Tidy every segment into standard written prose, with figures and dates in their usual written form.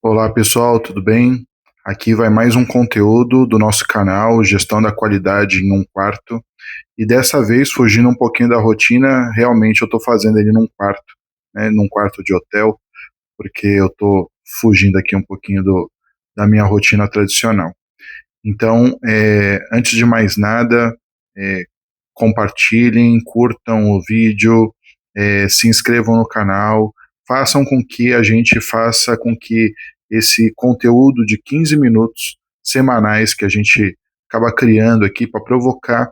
Olá pessoal, tudo bem? Aqui vai mais um conteúdo do nosso canal Gestão da Qualidade em um Quarto. E dessa vez, fugindo um pouquinho da rotina, realmente eu estou fazendo ele num quarto, né, num quarto de hotel, porque eu estou fugindo aqui um pouquinho da minha rotina tradicional. Então, antes de mais nada, é, compartilhem, curtam o vídeo, se inscrevam no canal, façam com que a gente faça com que esse conteúdo de 15 minutos semanais que a gente acaba criando aqui para provocar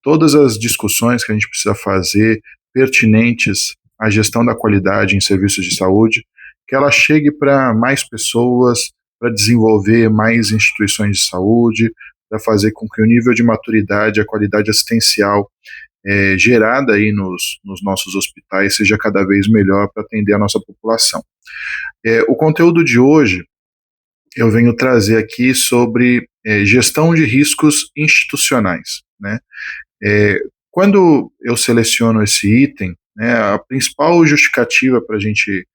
todas as discussões que a gente precisa fazer pertinentes à gestão da qualidade em serviços de saúde, que ela chegue para mais pessoas, para desenvolver mais instituições de saúde, para fazer com que o nível de maturidade, a qualidade assistencial gerada aí nos nossos hospitais seja cada vez melhor para atender a nossa população. O conteúdo de hoje eu venho trazer aqui sobre gestão de riscos institucionais, né? Quando eu seleciono esse item, né, a principal justificativa para a gente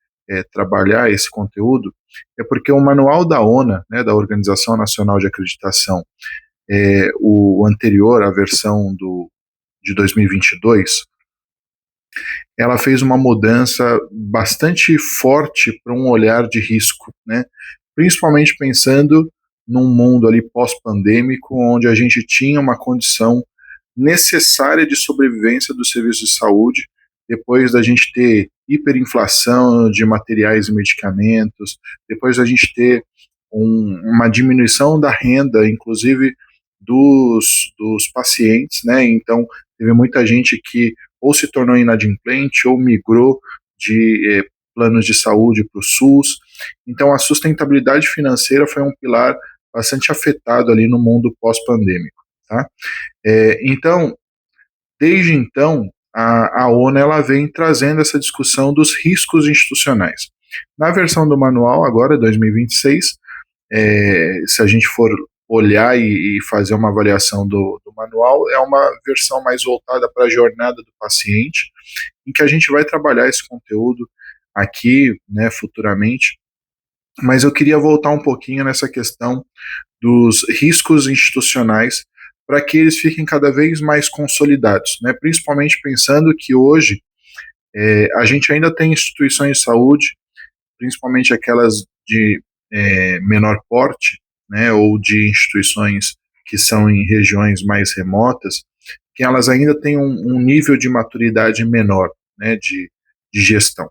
trabalhar esse conteúdo é porque o manual da ONA, né, da Organização Nacional de Acreditação, o anterior, a versão de 2022, ela fez uma mudança bastante forte para um olhar de risco, né? Principalmente pensando num mundo ali pós-pandêmico, onde a gente tinha uma condição necessária de sobrevivência dos serviços de saúde, depois da gente ter hiperinflação de materiais e medicamentos, depois da gente ter uma diminuição da renda, inclusive dos pacientes, né? Então, teve muita gente que ou se tornou inadimplente ou migrou de planos de saúde para o SUS. Então, a sustentabilidade financeira foi um pilar bastante afetado ali no mundo pós-pandêmico, tá? Então, desde então, a ONU ela vem trazendo essa discussão dos riscos institucionais. Na versão do manual, agora, 2026, se a gente for olhar e fazer uma avaliação do manual, é uma versão mais voltada para a jornada do paciente, em que a gente vai trabalhar esse conteúdo aqui, né, futuramente, mas eu queria voltar um pouquinho nessa questão dos riscos institucionais para que eles fiquem cada vez mais consolidados, né, principalmente pensando que hoje a gente ainda tem instituições de saúde, principalmente aquelas de menor porte, né, ou de instituições que são em regiões mais remotas, que elas ainda têm um nível de maturidade menor, né, de gestão.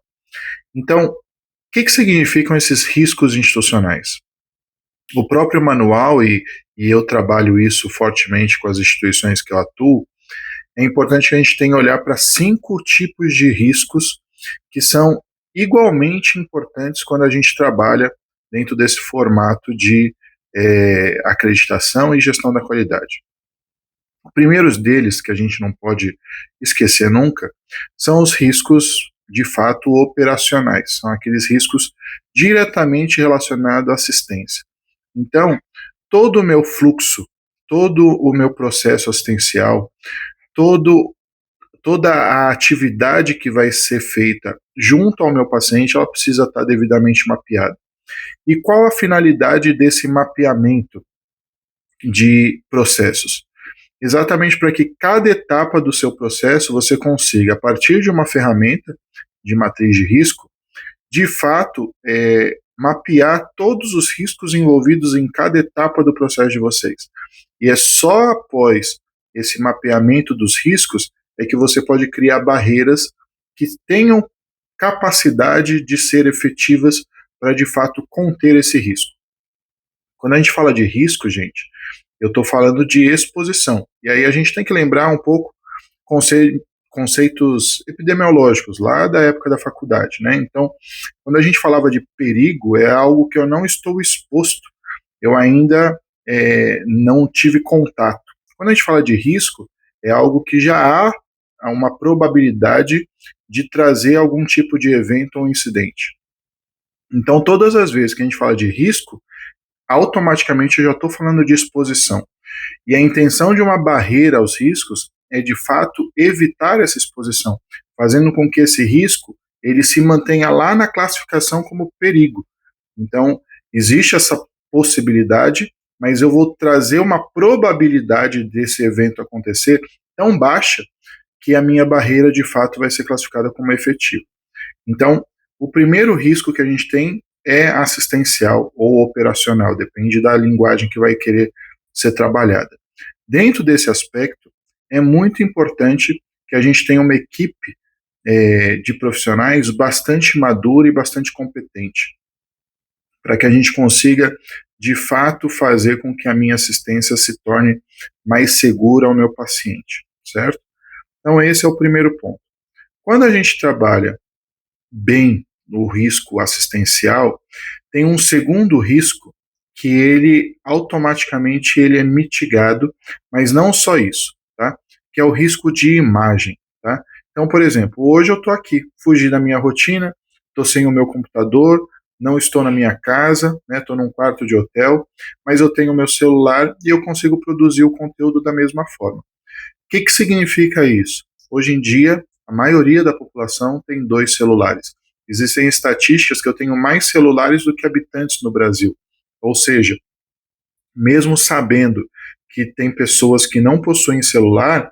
Então, o que significam esses riscos institucionais? O próprio manual, e eu trabalho isso fortemente com as instituições que eu atuo, é importante que a gente tenha olhar para 5 tipos de riscos que são igualmente importantes quando a gente trabalha dentro desse formato de acreditação e gestão da qualidade. Os primeiros deles, que a gente não pode esquecer nunca, são os riscos de fato operacionais, são aqueles riscos diretamente relacionados à assistência. Então, todo o meu fluxo, todo o meu processo assistencial, todo toda a atividade que vai ser feita junto ao meu paciente, ela precisa estar devidamente mapeada. E qual a finalidade desse mapeamento de processos? Exatamente para que cada etapa do seu processo você consiga, a partir de uma ferramenta de matriz de risco, de fato, mapear todos os riscos envolvidos em cada etapa do processo de vocês. E é só após esse mapeamento dos riscos é que você pode criar barreiras que tenham capacidade de ser efetivas para, de fato, conter esse risco. Quando a gente fala de risco, gente, eu estou falando de exposição. E aí a gente tem que lembrar um pouco conceitos epidemiológicos lá da época da faculdade, né? Então, quando a gente falava de perigo, é algo que eu não estou exposto, eu ainda não tive contato. Quando a gente fala de risco, é algo que já há uma probabilidade de trazer algum tipo de evento ou incidente. Então, todas as vezes que a gente fala de risco, automaticamente eu já estou falando de exposição. E a intenção de uma barreira aos riscos é, de fato, evitar essa exposição, fazendo com que esse risco ele se mantenha lá na classificação como perigo. Então, existe essa possibilidade, mas eu vou trazer uma probabilidade desse evento acontecer tão baixa que a minha barreira de fato vai ser classificada como efetiva. Então, o primeiro risco que a gente tem é assistencial ou operacional, depende da linguagem que vai querer ser trabalhada. Dentro desse aspecto, é muito importante que a gente tenha uma equipe de profissionais bastante madura e bastante competente, para que a gente consiga, de fato, fazer com que a minha assistência se torne mais segura ao meu paciente, certo? Então, esse é o primeiro ponto. Quando a gente trabalha bem no risco assistencial, tem um segundo risco que ele automaticamente ele é mitigado, mas não só isso, tá? Que é o risco de imagem, tá? Então, por exemplo, hoje eu estou aqui, fugi da minha rotina, estou sem o meu computador, não estou na minha casa, né? Estou num quarto de hotel, mas eu tenho o meu celular e eu consigo produzir o conteúdo da mesma forma. O que significa isso? Hoje em dia, a maioria da população tem 2 celulares. Existem estatísticas que eu tenho mais celulares do que habitantes no Brasil. Ou seja, mesmo sabendo que tem pessoas que não possuem celular,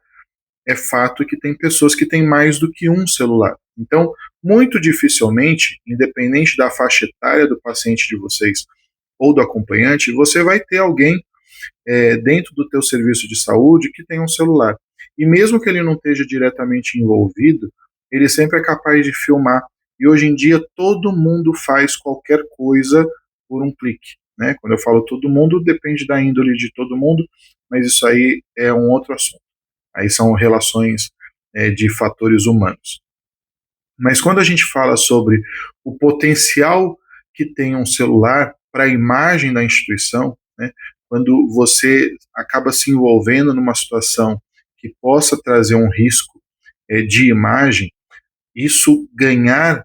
é fato que tem pessoas que têm mais do que um celular. Então, muito dificilmente, independente da faixa etária do paciente de vocês ou do acompanhante, você vai ter alguém dentro do teu serviço de saúde que tem um celular. E mesmo que ele não esteja diretamente envolvido, ele sempre é capaz de filmar. E hoje em dia todo mundo faz qualquer coisa por um clique. Né? Quando eu falo todo mundo, depende da índole de todo mundo, mas isso aí é um outro assunto. Aí são relações de fatores humanos. Mas quando a gente fala sobre o potencial que tem um celular para a imagem da instituição, né, quando você acaba se envolvendo numa situação que possa trazer um risco de imagem, isso ganhar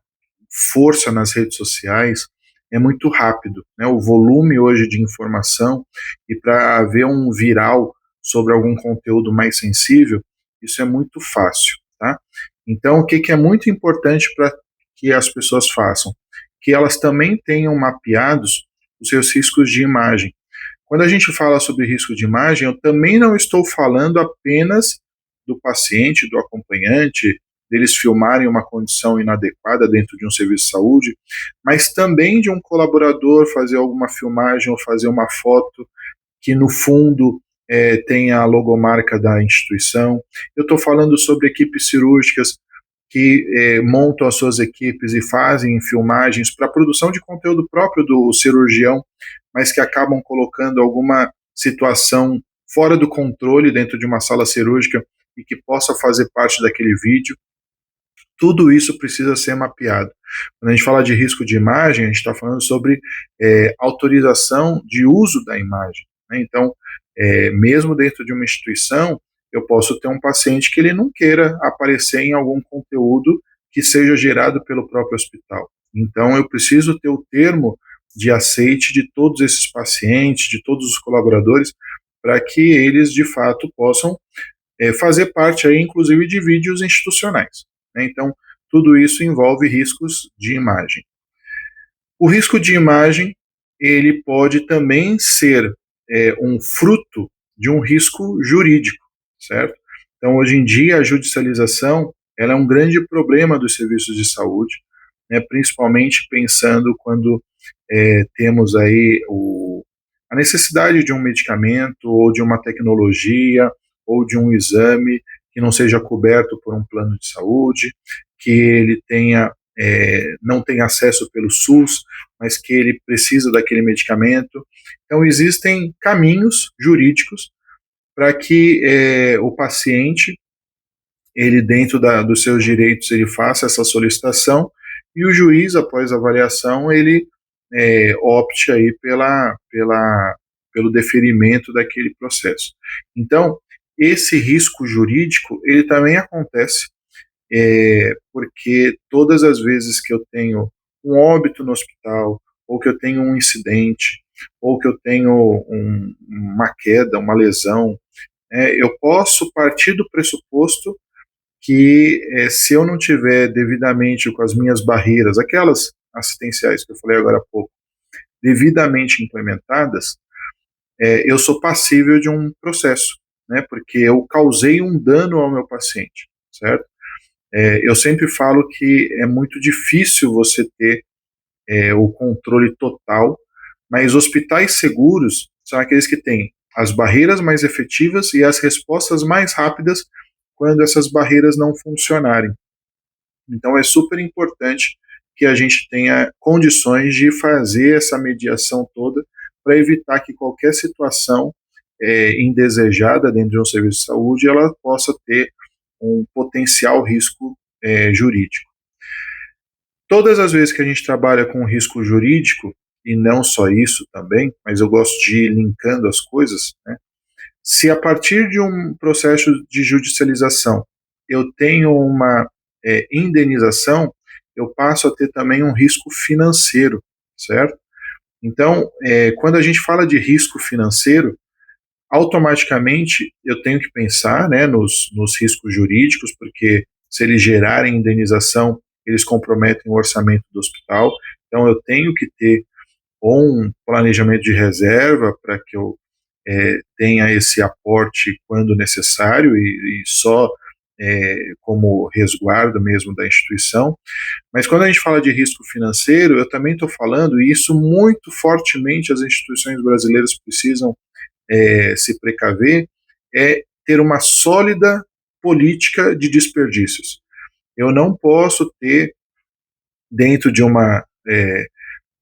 força nas redes sociais é muito rápido. Né? O volume hoje de informação e para haver um viral sobre algum conteúdo mais sensível, isso é muito fácil. Tá? Então, o que é muito importante para que as pessoas façam? Que elas também tenham mapeados os seus riscos de imagem. Quando a gente fala sobre risco de imagem, eu também não estou falando apenas do paciente, do acompanhante, deles filmarem uma condição inadequada dentro de um serviço de saúde, mas também de um colaborador fazer alguma filmagem ou fazer uma foto que no fundo tenha a logomarca da instituição. Eu estou falando sobre equipes cirúrgicas que montam as suas equipes e fazem filmagens para produção de conteúdo próprio do cirurgião, mas que acabam colocando alguma situação fora do controle dentro de uma sala cirúrgica e que possa fazer parte daquele vídeo. Tudo isso precisa ser mapeado. Quando a gente fala de risco de imagem, a gente está falando sobre autorização de uso da imagem. Né? Então, mesmo dentro de uma instituição, eu posso ter um paciente que ele não queira aparecer em algum conteúdo que seja gerado pelo próprio hospital. Então, eu preciso ter o termo de aceite de todos esses pacientes, de todos os colaboradores, para que eles, de fato, possam fazer parte, aí, inclusive, de vídeos institucionais. Né? Então, tudo isso envolve riscos de imagem. O risco de imagem, ele pode também ser um fruto de um risco jurídico, certo? Então, hoje em dia, a judicialização ela é um grande problema dos serviços de saúde, né, principalmente pensando quando temos aí a necessidade de um medicamento ou de uma tecnologia ou de um exame que não seja coberto por um plano de saúde, que ele não tenha acesso pelo SUS, mas que ele precisa daquele medicamento. Então, existem caminhos jurídicos para que o paciente, ele dentro dos seus direitos, ele faça essa solicitação e o juiz, após a avaliação, ele opte aí pelo deferimento daquele processo. Então, esse risco jurídico, ele também acontece porque todas as vezes que eu tenho um óbito no hospital, ou que eu tenho um incidente, ou que eu tenho uma queda, uma lesão, eu posso partir do pressuposto que se eu não tiver devidamente com as minhas barreiras, aquelas assistenciais que eu falei agora há pouco, devidamente implementadas, eu sou passível de um processo, né? Porque eu causei um dano ao meu paciente, certo? Eu sempre falo que é muito difícil você ter o controle total, mas hospitais seguros são aqueles que têm as barreiras mais efetivas e as respostas mais rápidas quando essas barreiras não funcionarem. Então é super importante que a gente tenha condições de fazer essa mediação toda para evitar que qualquer situação indesejada dentro de um serviço de saúde ela possa ter um potencial risco jurídico. Todas as vezes que a gente trabalha com risco jurídico, e não só isso também, mas eu gosto de ir linkando as coisas, né? Se a partir de um processo de judicialização eu tenho uma indenização, eu passo a ter também um risco financeiro, certo? Então, quando a gente fala de risco financeiro, automaticamente eu tenho que pensar, né, nos riscos jurídicos, porque se eles gerarem indenização, eles comprometem o orçamento do hospital. Então, eu tenho que ter um planejamento de reserva para que eu tenha esse aporte quando necessário e só como resguardo mesmo da instituição. Mas quando a gente fala de risco financeiro, eu também estou falando, e isso muito fortemente as instituições brasileiras precisam se precaver, é ter uma sólida política de desperdícios. Eu não posso ter dentro de uma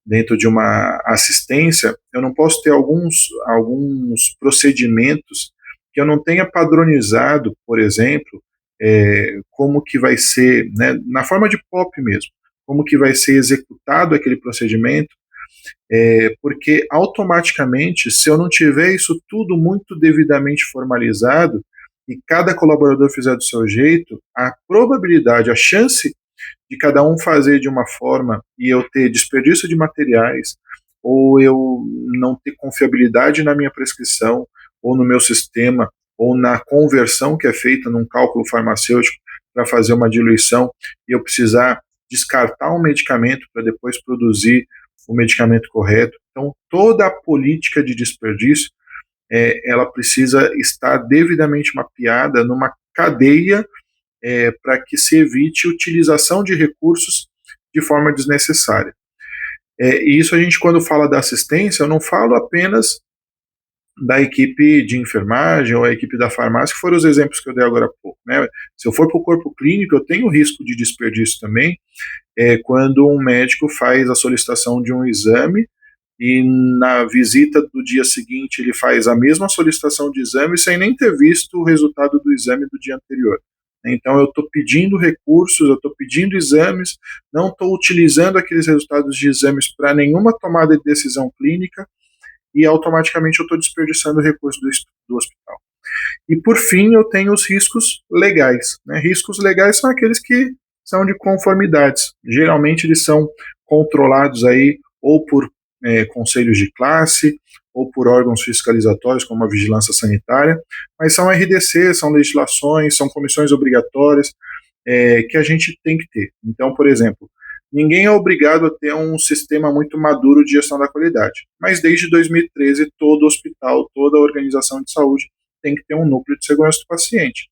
dentro de uma assistência, eu não posso ter alguns procedimentos que eu não tenha padronizado, por exemplo, como que vai ser, né, na forma de POP mesmo, como que vai ser executado aquele procedimento, porque automaticamente, se eu não tiver isso tudo muito devidamente formalizado, e cada colaborador fizer do seu jeito, a probabilidade, a chance de cada um fazer de uma forma e eu ter desperdício de materiais, ou eu não ter confiabilidade na minha prescrição, ou no meu sistema, ou na conversão que é feita num cálculo farmacêutico para fazer uma diluição, e eu precisar descartar um medicamento para depois produzir o medicamento correto. Então, toda a política de desperdício, ela precisa estar devidamente mapeada numa cadeia para que se evite utilização de recursos de forma desnecessária. E isso a gente, quando fala da assistência, eu não falo apenas da equipe de enfermagem ou a equipe da farmácia, que foram os exemplos que eu dei agora há pouco. Né? Se eu for para o corpo clínico, eu tenho risco de desperdício também, quando um médico faz a solicitação de um exame e na visita do dia seguinte ele faz a mesma solicitação de exame sem nem ter visto o resultado do exame do dia anterior. Então eu estou pedindo recursos, eu estou pedindo exames, não estou utilizando aqueles resultados de exames para nenhuma tomada de decisão clínica e automaticamente eu estou desperdiçando recursos do hospital. E por fim eu tenho os riscos legais. Né? Riscos legais são aqueles que são de conformidades. Geralmente eles são controlados aí ou por conselhos de classe ou por órgãos fiscalizatórios como a vigilância sanitária, mas são RDC, são legislações, são comissões obrigatórias que a gente tem que ter. Então, por exemplo, ninguém é obrigado a ter um sistema muito maduro de gestão da qualidade, mas desde 2013 todo hospital, toda organização de saúde tem que ter um núcleo de segurança do paciente.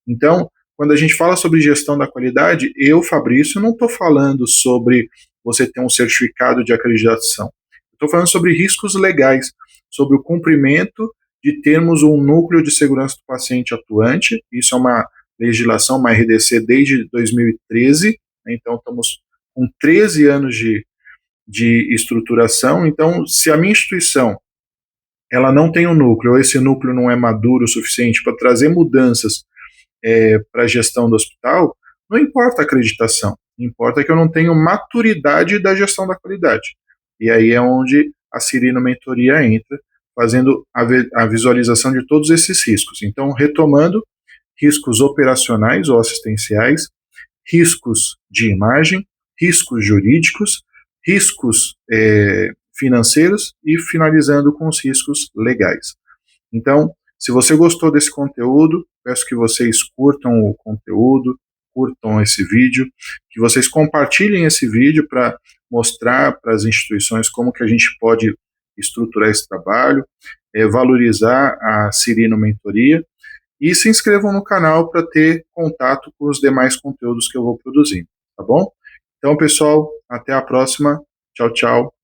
Então, quando a gente fala sobre gestão da qualidade, eu, Fabrício, não estou falando sobre você ter um certificado de acreditação. Estou falando sobre riscos legais, sobre o cumprimento de termos um núcleo de segurança do paciente atuante. Isso é uma legislação, uma RDC desde 2013, né? Então estamos com 13 anos de estruturação. Então, se a minha instituição ela não tem um núcleo, ou esse núcleo não é maduro o suficiente para trazer mudanças para a gestão do hospital, não importa a acreditação, importa que eu não tenho maturidade da gestão da qualidade. E aí é onde a Cirino Mentoria entra, fazendo a visualização de todos esses riscos. Então, retomando, riscos operacionais ou assistenciais, riscos de imagem, riscos jurídicos, riscos financeiros e finalizando com os riscos legais. Então, se você gostou desse conteúdo, peço que vocês curtam o conteúdo, curtam esse vídeo, que vocês compartilhem esse vídeo para mostrar para as instituições como que a gente pode estruturar esse trabalho, valorizar a Cirino Mentoria, e se inscrevam no canal para ter contato com os demais conteúdos que eu vou produzindo, tá bom? Então, pessoal, até a próxima. Tchau, tchau.